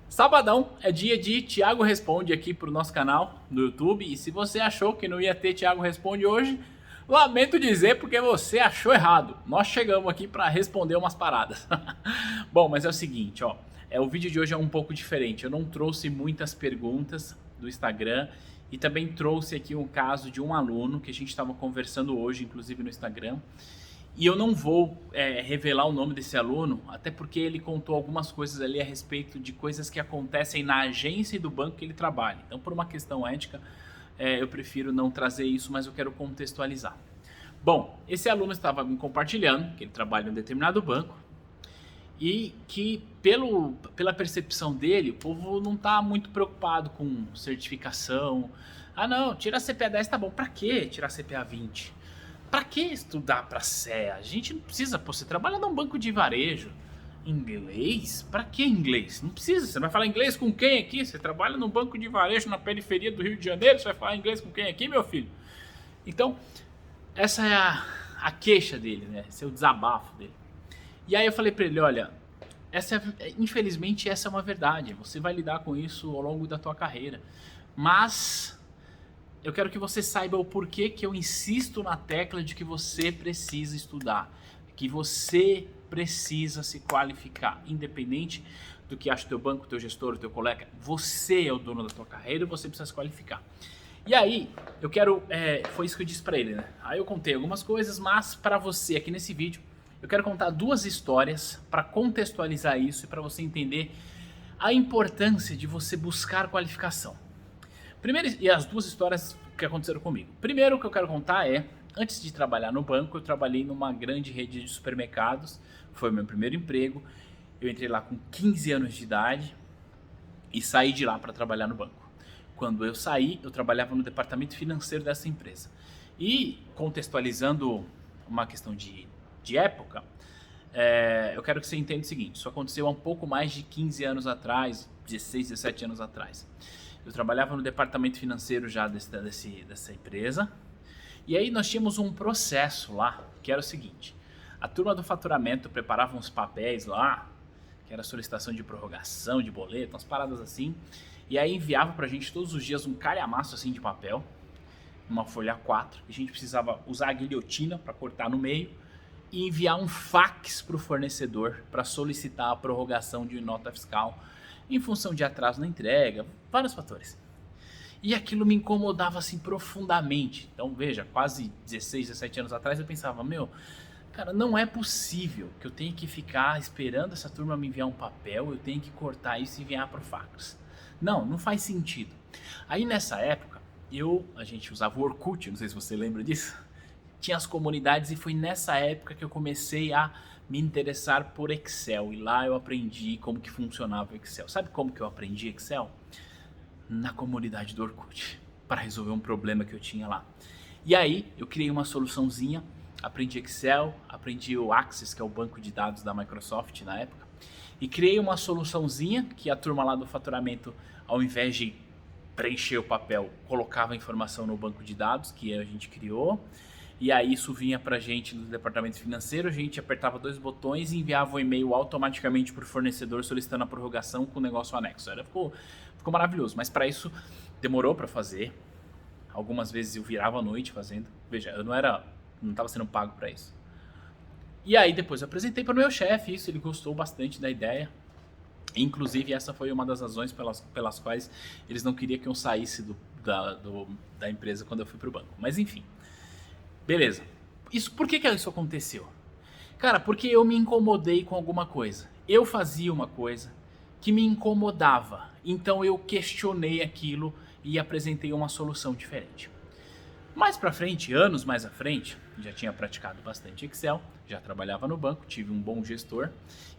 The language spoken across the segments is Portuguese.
Sabadão é dia de Thiago Responde aqui pro nosso canal no YouTube. E se você achou que não ia ter Thiago Responde hoje, lamento dizer porque você achou errado. Nós chegamos aqui para responder umas paradas. Bom, mas é o seguinte, ó. O vídeo de hoje é um pouco diferente. Eu não trouxe muitas perguntas do Instagram e também trouxe aqui um caso de um aluno que a gente estava conversando hoje, inclusive no Instagram. E eu não vou revelar o nome desse aluno, até porque ele contou algumas coisas ali a respeito de coisas que acontecem na agência e do banco que ele trabalha. Então, por uma questão ética, eu prefiro não trazer isso, mas eu quero contextualizar. Bom, esse aluno estava me compartilhando que ele trabalha em um determinado banco e que, pela percepção dele, o povo não está muito preocupado com certificação. Ah, não, tirar CPA 10 tá bom. Para que tirar CPA 20? Pra que estudar pra CEA? A gente não precisa, pô, você trabalha num banco de varejo. Inglês? Pra que inglês? Não precisa, você vai falar inglês com quem aqui? Você trabalha num banco de varejo na periferia do Rio de Janeiro, você vai falar inglês com quem aqui, meu filho? Então, essa é a queixa dele, né? Esse é o desabafo dele. E aí eu falei pra ele, olha, infelizmente essa é uma verdade, você vai lidar com isso ao longo da tua carreira. Mas eu quero que você saiba o porquê que eu insisto na tecla de que você precisa estudar, que você precisa se qualificar, independente do que acha o teu banco, o teu gestor, o teu colega, você é o dono da tua carreira e você precisa se qualificar. E aí, eu quero, foi isso que eu disse pra ele, né? Aí eu contei algumas coisas, mas pra você aqui nesse vídeo, eu quero contar duas histórias pra contextualizar isso e pra você entender a importância de você buscar qualificação. Primeiro, e as duas histórias que aconteceram comigo. Primeiro, o que eu quero contar é, antes de trabalhar no banco, eu trabalhei numa grande rede de supermercados, foi o meu primeiro emprego. Eu entrei lá com 15 anos de idade e saí de lá para trabalhar no banco. Quando eu saí, eu trabalhava no departamento financeiro dessa empresa. E, contextualizando uma questão de época, eu quero que você entenda o seguinte, isso aconteceu há um pouco mais de 15 anos atrás, 16, 17 anos atrás. Eu trabalhava no departamento financeiro já dessa empresa. E aí nós tínhamos um processo lá, que era o seguinte. A turma do faturamento preparava uns papéis lá, que era solicitação de prorrogação, de boleto, umas paradas assim. E aí enviava pra gente todos os dias um calhamaço assim de papel, uma folha A4. E a gente precisava usar a guilhotina para cortar no meio e enviar um fax pro fornecedor para solicitar a prorrogação de nota fiscal em função de atraso na entrega, vários fatores. E aquilo me incomodava assim profundamente. Então veja, quase 16, 17 anos atrás eu pensava, cara, não é possível que eu tenha que ficar esperando essa turma me enviar um papel, eu tenho que cortar isso e enviar pro fax. Não faz sentido. Aí nessa época, a gente usava o Orkut, não sei se você lembra disso, tinha as comunidades e foi nessa época que eu comecei a me interessar por Excel, e lá eu aprendi como que funcionava o Excel. Sabe como que eu aprendi Excel? Na comunidade do Orkut, para resolver um problema que eu tinha lá. E aí eu criei uma soluçãozinha, aprendi Excel, aprendi o Access, que é o banco de dados da Microsoft na época, e criei uma soluçãozinha que a turma lá do faturamento, ao invés de preencher o papel, colocava a informação no banco de dados que a gente criou. E aí isso vinha pra gente do departamento financeiro, a gente apertava dois botões e enviava o e-mail automaticamente pro fornecedor solicitando a prorrogação com o negócio anexo. Ficou maravilhoso, mas para isso demorou para fazer. Algumas vezes eu virava à noite fazendo. Veja, eu não estava sendo pago para isso. E aí depois eu apresentei para o meu chefe isso, ele gostou bastante da ideia. Inclusive essa foi uma das razões pelas quais eles não queriam que eu saísse da empresa quando eu fui pro banco. Mas enfim. Beleza. Por que isso aconteceu? Cara, porque eu me incomodei com alguma coisa. Eu fazia uma coisa que me incomodava. Então eu questionei aquilo e apresentei uma solução diferente. Mais pra frente, anos mais à frente, já tinha praticado bastante Excel, já trabalhava no banco, tive um bom gestor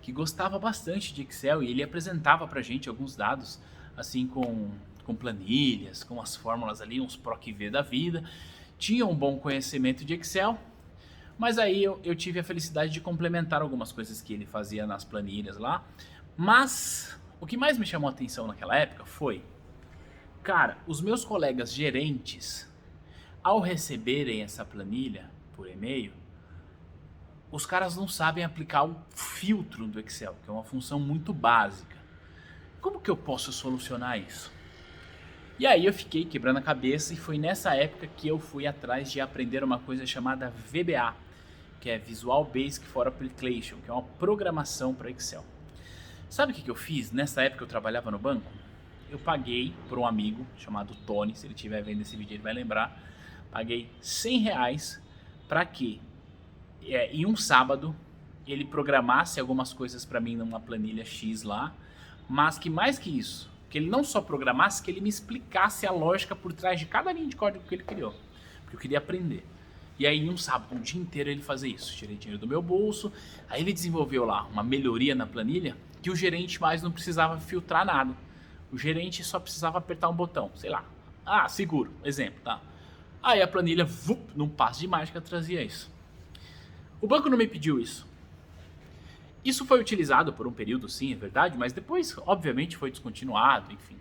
que gostava bastante de Excel e ele apresentava pra gente alguns dados, assim com planilhas, com as fórmulas ali, uns PROC-V da vida. Tinha um bom conhecimento de Excel, mas aí eu tive a felicidade de complementar algumas coisas que ele fazia nas planilhas lá. Mas o que mais me chamou a atenção naquela época foi, cara, os meus colegas gerentes, ao receberem essa planilha por e-mail, os caras não sabem aplicar o filtro do Excel, que é uma função muito básica. como que eu posso solucionar isso? E aí eu fiquei quebrando a cabeça e foi nessa época que eu fui atrás de aprender uma coisa chamada VBA, que é Visual Basic for Application, que é uma programação para Excel. Sabe o que eu fiz? Nessa época eu trabalhava no banco, eu paguei por um amigo chamado Tony, se ele estiver vendo esse vídeo ele vai lembrar, paguei R$100 para que em um sábado ele programasse algumas coisas para mim numa planilha X lá, mas que mais que isso, que ele não só programasse, que ele me explicasse a lógica por trás de cada linha de código que ele criou, porque eu queria aprender. E aí em um sábado, um dia inteiro ele fazia isso, tirei dinheiro do meu bolso, aí ele desenvolveu lá uma melhoria na planilha que o gerente mais não precisava filtrar nada. O gerente só precisava apertar um botão, sei lá, seguro, exemplo, tá? Aí a planilha, num passo de mágica, trazia isso. O banco não me pediu isso. Isso foi utilizado por um período, sim, é verdade, mas depois, obviamente, foi descontinuado, enfim.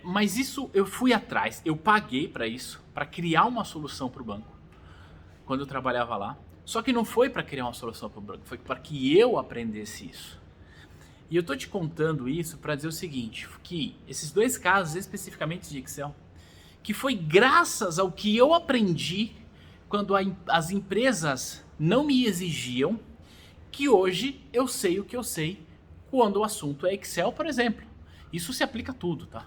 Mas isso eu fui atrás, eu paguei para isso, para criar uma solução para o banco, quando eu trabalhava lá. Só que não foi para criar uma solução para o banco, foi para que eu aprendesse isso. E eu tô te contando isso para dizer o seguinte, que esses dois casos especificamente de Excel, que foi graças ao que eu aprendi quando as empresas não me exigiam, que hoje eu sei o que eu sei quando o assunto é Excel, por exemplo. Isso se aplica a tudo, tá?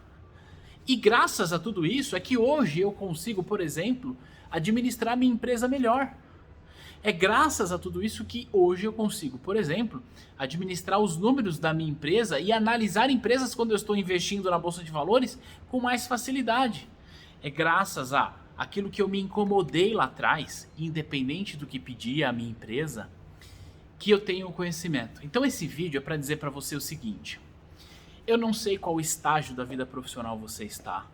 E graças a tudo isso é que hoje eu consigo, por exemplo, administrar minha empresa melhor. É graças a tudo isso que hoje eu consigo, por exemplo, administrar os números da minha empresa e analisar empresas quando eu estou investindo na Bolsa de Valores com mais facilidade. É graças a aquilo que eu me incomodei lá atrás, independente do que pedia a minha empresa, que eu tenho conhecimento. Então esse vídeo é para dizer para você o seguinte: eu não sei qual estágio da vida profissional você está,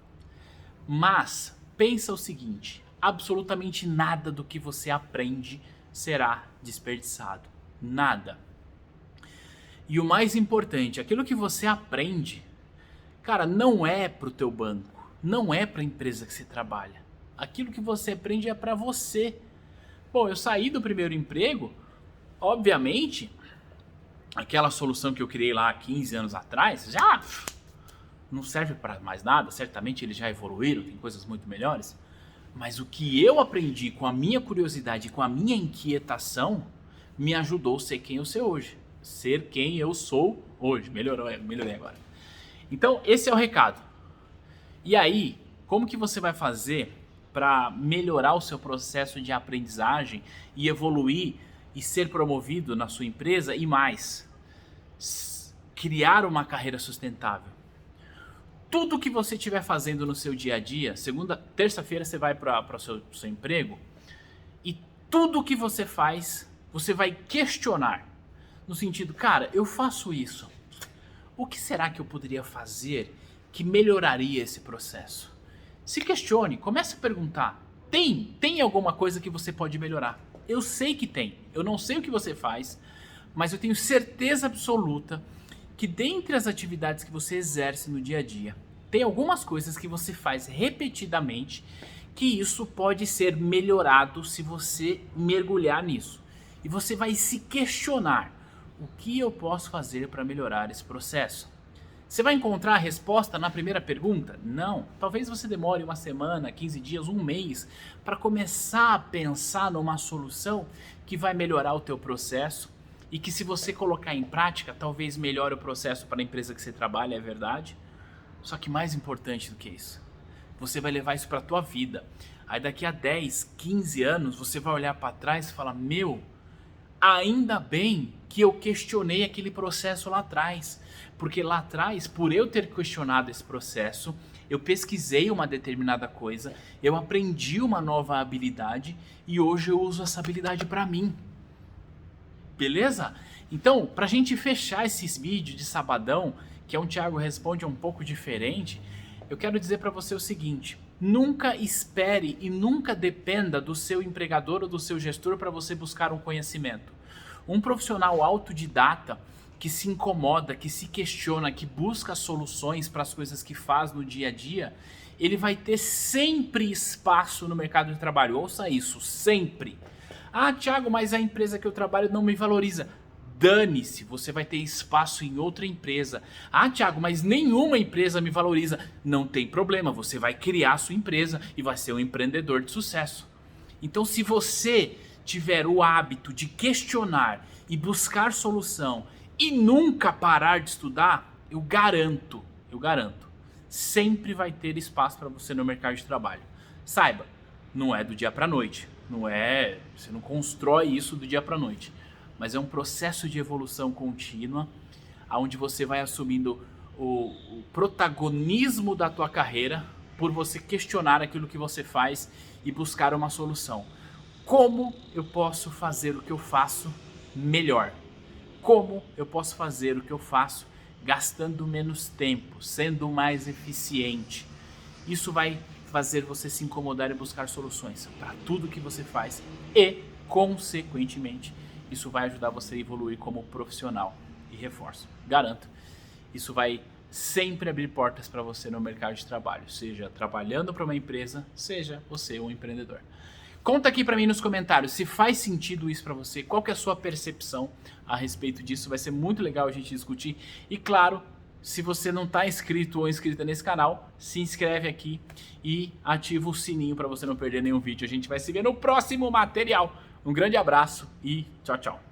mas pensa o seguinte, absolutamente nada do que você aprende será desperdiçado. Nada. E o mais importante, aquilo que você aprende, cara, não é pro teu banco, não é pra empresa que você trabalha. Aquilo que você aprende é pra você. Bom, eu saí do primeiro emprego, obviamente, aquela solução que eu criei lá há 15 anos atrás, já não serve para mais nada, certamente eles já evoluíram, tem coisas muito melhores. Mas o que eu aprendi com a minha curiosidade, com a minha inquietação, me ajudou a ser quem eu sou hoje. Ser quem eu sou hoje. Melhorei agora. Então, esse é o recado. E aí, como que você vai fazer para melhorar o seu processo de aprendizagem e evoluir e ser promovido na sua empresa e mais? Criar uma carreira sustentável. Tudo que você estiver fazendo no seu dia a dia, terça-feira você vai para o seu emprego e tudo que você faz, você vai questionar. No sentido, cara, eu faço isso. O que será que eu poderia fazer que melhoraria esse processo? Se questione, comece a perguntar. Tem alguma coisa que você pode melhorar? Eu sei que tem. Eu não sei o que você faz, mas eu tenho certeza absoluta que dentre as atividades que você exerce no dia a dia, tem algumas coisas que você faz repetidamente que isso pode ser melhorado se você mergulhar nisso. E você vai se questionar, o que eu posso fazer para melhorar esse processo? Você vai encontrar a resposta na primeira pergunta? Não. Talvez você demore uma semana, 15 dias, um mês para começar a pensar numa solução que vai melhorar o teu processo e que se você colocar em prática, talvez melhore o processo para a empresa que você trabalha, é verdade. Só que mais importante do que isso, você vai levar isso para a tua vida. Aí daqui a 10, 15 anos, você vai olhar para trás e falar, ainda bem que eu questionei aquele processo lá atrás. Porque lá atrás, por eu ter questionado esse processo, eu pesquisei uma determinada coisa, eu aprendi uma nova habilidade e hoje eu uso essa habilidade para mim. Beleza? Então, pra gente fechar esses vídeos de sabadão, que é um Thiago Responde um pouco diferente, eu quero dizer para você o seguinte: nunca espere e nunca dependa do seu empregador ou do seu gestor para você buscar um conhecimento. Um profissional autodidata que se incomoda, que se questiona, que busca soluções para as coisas que faz no dia a dia, ele vai ter sempre espaço no mercado de trabalho. Ouça isso, sempre. Thiago, mas a empresa que eu trabalho não me valoriza. Dane-se, você vai ter espaço em outra empresa. Ah, Thiago, mas nenhuma empresa me valoriza. Não tem problema, você vai criar a sua empresa e vai ser um empreendedor de sucesso. Então, se você tiver o hábito de questionar e buscar solução e nunca parar de estudar, eu garanto, sempre vai ter espaço para você no mercado de trabalho. Saiba, não é do dia para a noite, você não constrói isso do dia para a noite, mas é um processo de evolução contínua, onde você vai assumindo o protagonismo da tua carreira por você questionar aquilo que você faz e buscar uma solução. Como eu posso fazer o que eu faço melhor? Como eu posso fazer o que eu faço gastando menos tempo, sendo mais eficiente? Isso vai fazer você se incomodar e buscar soluções para tudo que você faz e, consequentemente, isso vai ajudar você a evoluir como profissional. E reforço, garanto, isso vai sempre abrir portas para você no mercado de trabalho, seja trabalhando para uma empresa, seja você um empreendedor. Conta aqui para mim nos comentários se faz sentido isso para você, qual que é a sua percepção a respeito disso, vai ser muito legal a gente discutir. E claro, se você não está inscrito ou inscrita nesse canal, se inscreve aqui e ativa o sininho para você não perder nenhum vídeo. A gente vai se ver no próximo material. Um grande abraço e tchau, tchau.